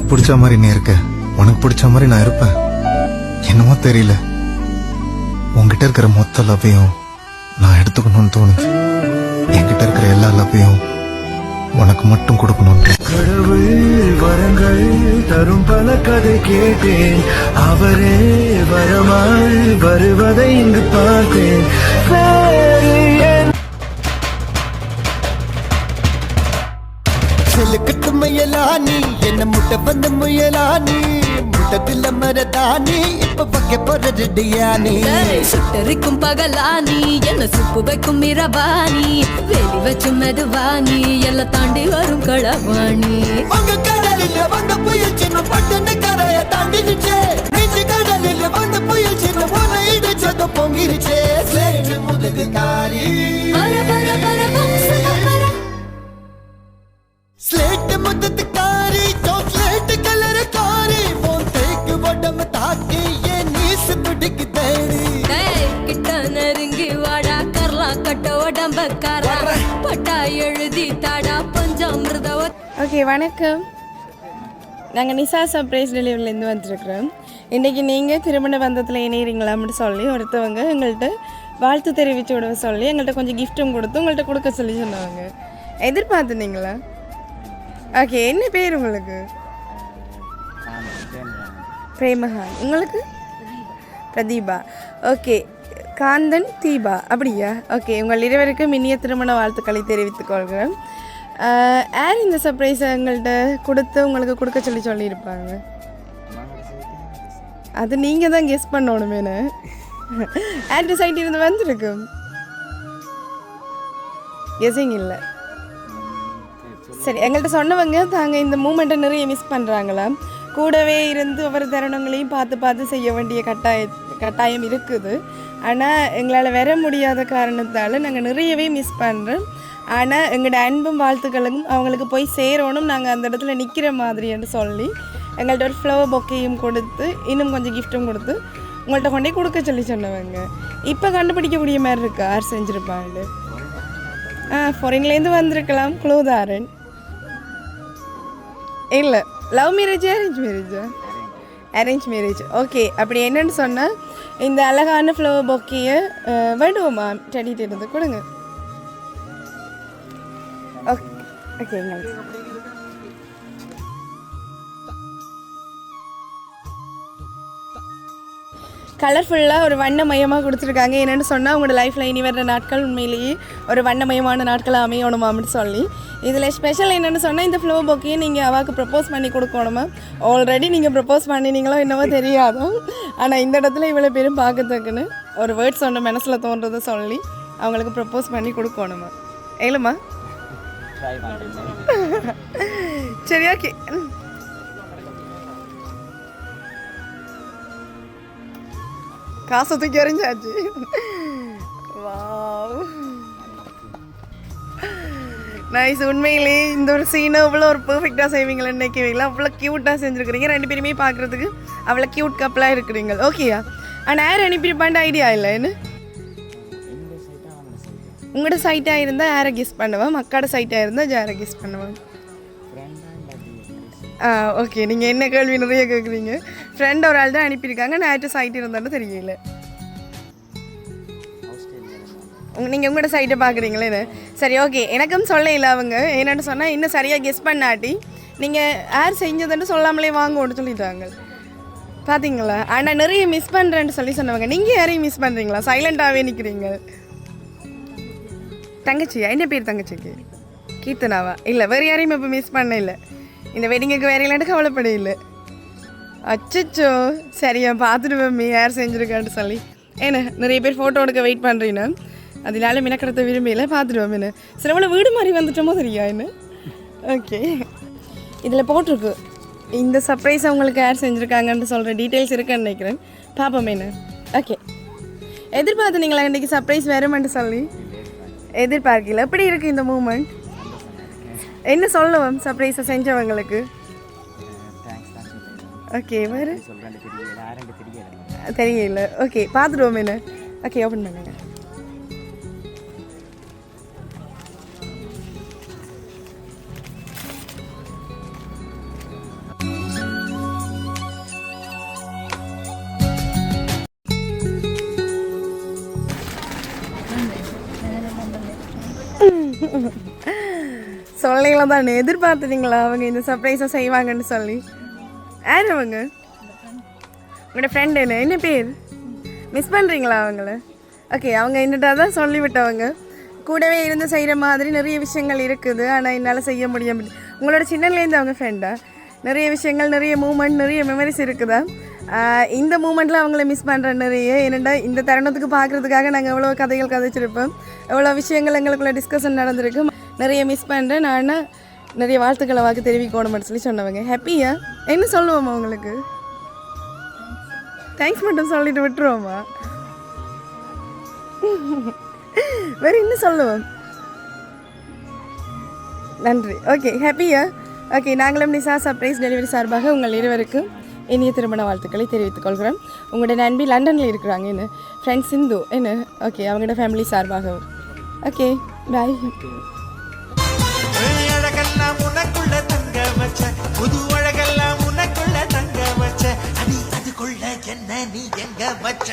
எனக்கு பிடிச்ச மாதிரி நீ இருக்க, உனக்கு பிடிச்ச மாதிரி நான் இருப்பேன். என்னமோ தெரியல, உன்கிட்ட இருக்கிற மொத்த லவ்வையும் நான் எடுத்துக்கணும்னு தோணுது. என்கிட்ட இருக்கிற எல்லா லவ்வையும் உனக்கு மட்டும் கொடுக்கணும்னு. கடவுள் வரங்கள் தரும் பல கதை கேட்டேன், அவரே வரமாய் வருவதை இங்கு பார்த்தேன். செலுக்கட்டு முயலா நீ என்ன முட்டை வந்து முயலா நீ முட்டத்தில் மரதானி இப்ப பக்க போற ரெடியானி சுட்டரிக்கும் பகலானி என்ன சுப்பு வைக்கும் இரவானி வெளி வச்சு மெதுவானி எல்லாம் தாண்டி வரும் களவாணி உங்க கடலில் வந்த புயல் சின்ன பட்டன கரைய தாண்டிடுச்சே நெஞ்சு கடலில் வந்த புயல் சின்ன போன இடிச்சத பொங்கிருச்சே சேற்று முதுகு காரி ஸ்லேட் முதுகு காரி சாக்லேட் கலர் காரி போன் தேக்கு வடம் தாக்கி ஏ நீஸ் துடிக்கு தேடி கிட்ட நெருங்கி வாடா கரலா கட்ட உடம்பக்காரா பட்டா எழுதி தாடா பஞ்சாமிர்த. ஓகே, வணக்கம். நாங்கள் நிசா சர்ப்ரைஸ் டெலிவரிலேருந்து வந்துருக்குறோம். இன்றைக்கி நீங்கள் திருமண பந்தத்தில் இணைகிறீங்களாம்னு சொல்லி ஒருத்தவங்க எங்கள்கிட்ட வாழ்த்து தெரிவித்து விட சொல்லி எங்கள்கிட்ட கொஞ்சம் கிஃப்ட்டும் கொடுத்து உங்கள்கிட்ட கொடுக்க சொல்லி சொன்னாங்க. எதிர்பார்த்துனீங்களா? ஓகே, என்ன பேர் உங்களுக்கு? பிரேமஹான். உங்களுக்கு? பிரதீபா. ஓகே, காந்தன் தீபா அப்படியா? ஓகே, உங்கள் இருவருக்கும் இனிய திருமண வாழ்த்துக்களை தெரிவித்துக் கொள்கிறேன். யார் இந்த சர்ப்ரைஸை எங்கள்கிட்ட கொடுத்து உங்களுக்கு கொடுக்க சொல்லியிருப்பாங்க? அது நீங்கள் தான் கெஸ் பண்ணணுமேனு. ஆன்டி சைட் இருந்து வந்துருக்கும் கெஸிங் இல்லை. சரி, எங்கள்கிட்ட சொன்னவங்க தாங்க இந்த மூமெண்ட்டை நிறைய மிஸ் பண்ணுறாங்களா, கூடவே இருந்து ஒவ்வொரு தருணங்களையும் பார்த்து செய்ய வேண்டிய கட்டாயம் இருக்குது. ஆனால் எங்களால் வர முடியாத காரணத்தால் நாங்கள் நிறையவே மிஸ் பண்ணுறோம். ஆனால் எங்களோட அன்பும் வாழ்த்துக்களும் அவங்களுக்கு போய் சேரணும், நாங்கள் அந்த இடத்துல நிற்கிற மாதிரின்னு சொல்லி எங்கள்கிட்ட ஒரு ஃப்ளவர் பொக்கையும் கொடுத்து இன்னும் கொஞ்சம் கிஃப்ட்டும் கொடுத்து உங்கள்கிட்ட கொண்டே கொடுக்க சொன்னவங்க. இப்போ கண்டுபிடிக்கக்கூடிய மாதிரி இருக்கா யார் செஞ்சுருப்பாங்க? ஃபாரின்லேருந்து வந்திருக்கலாம். குளோதாரன் இல்லை. லவ் மேரேஜ் அரேஞ்ச் மேரேஜா? Arrange marriage. ஓகே, அப்படி என்னன்னு சொன்னால் இந்த அழகான ஃப்ளவர் பொக்கையை வேண்டுவோமா டெடிட்டு இருந்து கொடுங்க. ஓகே ஓகேங்க. கலர்ஃபுல்லாக ஒரு வண்ணமயமாக கொடுத்துருக்காங்க. என்னென்னு சொன்னால் உங்களோட லைஃப்பில் இனி வர்ற நாட்கள் உண்மையிலேயே ஒரு வண்ணமயமான நாட்களாக அமையணுமான்னு சொல்லி. இதில் ஸ்பெஷல் என்னென்னு சொன்னால் இந்த ஃப்ளவர் பொக்கையை நீங்கள் அவாவுக்கு ப்ரப்போஸ் பண்ணி கொடுக்கணுமா. ஆல்ரெடி நீங்கள் ப்ரப்போஸ் பண்ணினீங்களோ என்னவோ தெரியாதோ, ஆனால் இந்த இடத்துல இவ்வளோ பேரும் பார்க்கத்தக்குன்னு ஒரு வேர்ட்ஸ் ஒன்று மனசில் தோன்றதை சொல்லி அவங்களுக்கு ப்ரப்போஸ் பண்ணி கொடுக்கணுமா. ஏழுமா? சரி, ஓகே. காசை தூக்கி எறிஞ்சாச்சு. Wow, nice. உண்மையிலே இந்த ஒரு சீனை அவ்வளோ ஒரு பெர்ஃபெக்டாக செய்வீங்களா நினைக்கிறீங்களா? அவ்வளோ க்யூட்டாக செஞ்சுருக்கிறீங்க. ரெண்டு பேருமே பார்க்குறதுக்கு அவ்வளோ க்யூட் கப்பலாக இருக்கிறீங்க. ஓகேயா? ஆனால் யார் அனுப்பியிருப்பான்ற ஐடியா இல்லை என்ன? உங்களோட சைட்டாக இருந்தால் யாரை கெஸ் பண்ணுவேன், மக்களோட சைட்டாக இருந்தால் யாரை கெஸ் பண்ணுவேன்? ஓகே, நீங்கள் என்ன கேள்வி நிறைய கேட்குறீங்க. ஃப்ரெண்ட் ஒரு ஆள் தான் அனுப்பியிருக்காங்க. நான் யார்கிட்ட சைட் இருந்தாலும் தெரியல. நீங்கள் உங்களோட சைட்டை பார்க்குறீங்களே. சரி, ஓகே. எனக்கும் சொல்ல இல்லை அவங்க. என்னென்னு சொன்னால் இன்னும் சரியாக கெஸ் பண்ணாட்டி நீங்கள் யார் செஞ்சதுன்னு சொல்லாமலே வாங்கன்னு சொல்லிட்டாங்க. பார்த்தீங்களா? ஆனால் நிறைய மிஸ் பண்ணுறேன்னு சொல்லி சொன்னவங்க. நீங்கள் யாரையும் மிஸ் பண்ணுறீங்களா? சைலண்ட்டாகவே நிற்கிறீங்க. தங்கச்சியா? என்ன பேர் தங்கச்சிக்கு? கீர்த்தனாவா? இல்லை, வேறு யாரையும் இப்போ மிஸ் பண்ண இல்லை. இந்த வெட்டிங்குக்கு வேறு இல்லைன்ட்டு கவலைப்பட இல்லை. அச்சோ, சரியா பார்த்துடுவேன் யார் செஞ்சுருக்கான்னு சொல்லி. ஏன்னா நிறைய பேர் ஃபோட்டோ எடுக்க வெயிட் பண்ணுறீன்னு அதனால மினக்கடத்த விரும்பியில் பார்த்துடுவேன். என்ன சிலவளை வீடு மாதிரி வந்துட்டோமோ தெரியா என்ன. ஓகே, இதில் போட்டிருக்கு இந்த சர்ப்ரைஸ் அவங்களுக்கு யார் செஞ்சுருக்காங்கன்னு சொல்கிற டீட்டெயில்ஸ் இருக்குன்னு நினைக்கிறேன். பார்ப்போம் என்ன. ஓகே, எதிர்பார்த்துனீங்களா இன்றைக்கி சர்ப்ரைஸ் வேறுமென்ட்டு சொல்லி? எதிர்பார்க்கல. எப்படி இருக்குது இந்த மூமெண்ட்? என்ன சொல்லுவோம் சர்ப்ரைஸை செஞ்சவங்களுக்கு? ஓகே, வேறு தெரியல. ஓகே, பார்த்துடுவோம் என்ன. ஓகே, ஓப்பன் பண்ணுங்க. எதிர்பார்த்தீங்களா தானே? எதிர்பார்த்துட்டீங்களா அவங்க இந்த சர்ப்ரைஸை செய்வாங்கன்னு சொல்லி? யார் அவங்க? உங்களோட ஃப்ரெண்டு என்ன பேர்? மிஸ் பண்ணுறீங்களா அவங்கள? ஓகே, அவங்க என்னட்டா தான் சொல்லிவிட்டவங்க. கூடவே இருந்து செய்கிற மாதிரி நிறைய விஷயங்கள் இருக்குது, ஆனால் என்னால் செய்ய முடியாது. உங்களோட சின்னலேருந்து அவங்க ஃப்ரெண்டா? நிறைய விஷயங்கள், நிறைய மூமெண்ட், நிறைய மெமரிஸ் இருக்குதா? இந்த மூமெண்ட்டில் அவங்கள மிஸ் பண்ணுறேன் நிறைய. ஏன்னா இந்த தருணத்துக்கு பார்க்குறதுக்காக நாங்கள் எவ்வளோ கதைகள் கதைச்சிருப்போம், எவ்வளோ விஷயங்கள் எங்களுக்குள்ள டிஸ்கஷன் நடந்திருக்கு. நிறைய மிஸ் பண்ணுறேன் நான். நிறைய வாழ்த்துக்களை வாக்கு தெரிவிக்கணும்னு சொல்லி சொன்னவங்க. ஹாப்பியா? என்ன சொல்லுவோம்மா உங்களுக்கு? தேங்க்ஸ் மட்டும் சொல்லிட்டு விட்டுருவோம்மா. வேறு என்ன சொல்லுவோம்? நன்றி. ஓகே, ஹாப்பியா? ஓகே, நாங்களும் நிசா சர்ப்ரைஸ் டெலிவரி சார்பாக உங்கள் இருவருக்கும் இனிய திருமண வாழ்த்துக்களை தெரிவித்துக் கொள்கிறோம். உங்களோட நண்பி லண்டனில் இருக்கிறாங்க, என்ன ஃப்ரெண்ட் சிந்து என்ன. ஓகே, அவங்களோட ஃபேமிலி சார்பாகவும். ஓகே, பாய். அழகெல்லாம் உனக்குள்ள தங்க வச்ச, புது அழகெல்லாம் உனக்குள்ள தங்க வச்ச, அடி அதுக்குள்ள என்ன நீ எங்க வச்ச?